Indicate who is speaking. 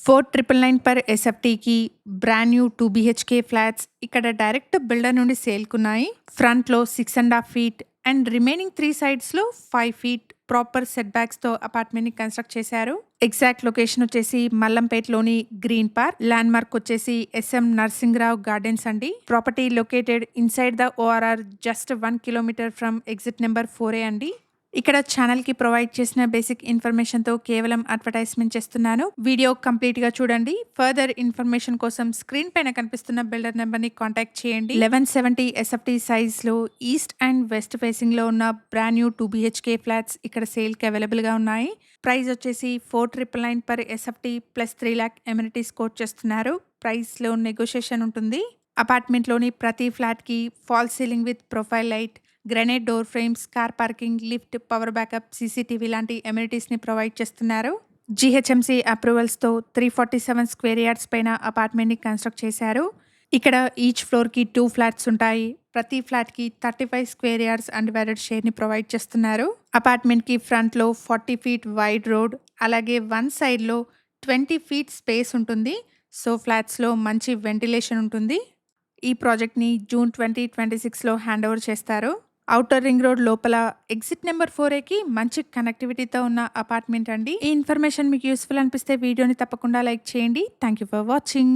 Speaker 1: 4,999 per ఎస్ఎఫ్టీకి brand new 2 BHK flats ఇక్కడ direct builder నుండి సేల్కున్నాయి. ఫ్రంట్లో 6.5 ఫీట్ అండ్ రిమైనింగ్ 3 సైడ్స్లో 5 ఫీట్ ప్రాపర్ సెట్ బ్యాక్స్తో అపార్ట్మెంట్ని కన్స్ట్రక్ట్ చేశారు. ఎగ్జాక్ట్ లొకేషన్ వచ్చేసి మల్లంపేటలోని గ్రీన్ పార్క్. ల్యాండ్ మార్క్ వచ్చేసి SM నర్సింగ్రావు గార్డెన్స్ అండి. Property located inside the ORR just 1 kilometre from exit number 4A అండి. ఇక్కడ ఛానల్కి ప్రొవైడ్ చేసిన బేసిక్ ఇన్ఫర్మేషన్తో కేవలం అడ్వర్టైజ్మెంట్ చేస్తున్నాను. వీడియో కంప్లీట్గా చూడండి. ఫర్దర్ ఇన్ఫర్మేషన్ కోసం స్క్రీన్ పైన కనిపిస్తున్న బిల్డర్ నెంబర్ని కాంటాక్ట్ చేయండి. 1170 SFT సైజ్లో ఈస్ట్ అండ్ వెస్ట్ ఫేసింగ్లో ఉన్న బ్రాండ్ న్యూ 2 BHK ఫ్లాట్స్ ఇక్కడ సేల్కి అవైలబుల్గా ఉన్నాయి. ప్రైస్ వచ్చేసి 4,999 per SFT plus 3 lakh amenities quote చేస్తున్నారు. ప్రైస్లో నెగోషియేషన్ ఉంటుంది. అపార్ట్మెంట్లోని ప్రతి ఫ్లాట్కి fall ceiling with profile light, granite door frames, car parking, lift, power backup, CCTV లాంటి ఎమ్యూనిటీస్ని ప్రొవైడ్ చేస్తున్నారు. GHMC అప్రూవల్స్తో 347 స్క్వేర్ యార్డ్స్ పైన అపార్ట్మెంట్ని కన్స్ట్రక్ట్ చేశారు. ఇక్కడ ఈచ్ ఫ్లోర్కి 2 ఫ్లాట్స్ ఉంటాయి. ప్రతి ఫ్లాట్కి 35 స్క్వేర్ యార్డ్స్ అన్డివైడెడ్ షేర్ని ప్రొవైడ్ చేస్తున్నారు. అపార్ట్మెంట్కి ఫ్రంట్లో 40 ఫీట్ వైడ్ రోడ్, అలాగే వన్ సైడ్లో 20 ఫీట్ స్పేస్ ఉంటుంది. సో ఫ్లాట్స్లో మంచి వెంటిలేషన్ ఉంటుంది. ఈ ప్రాజెక్ట్ని జూన్ 2026లో హ్యాండ్ ఓవర్ చేస్తారు. ఔటర్ రింగ్ రోడ్ లోపల ఎగ్జిట్ నెంబర్ 4Aకి మంచి కనెక్టివిటీతో ఉన్న అపార్ట్మెంట్ అండి. ఈ ఇన్ఫర్మేషన్ మీకు యూస్ఫుల్ అనిపిస్తే వీడియోని తప్పకుండా లైక్ చేయండి. Thank you for watching.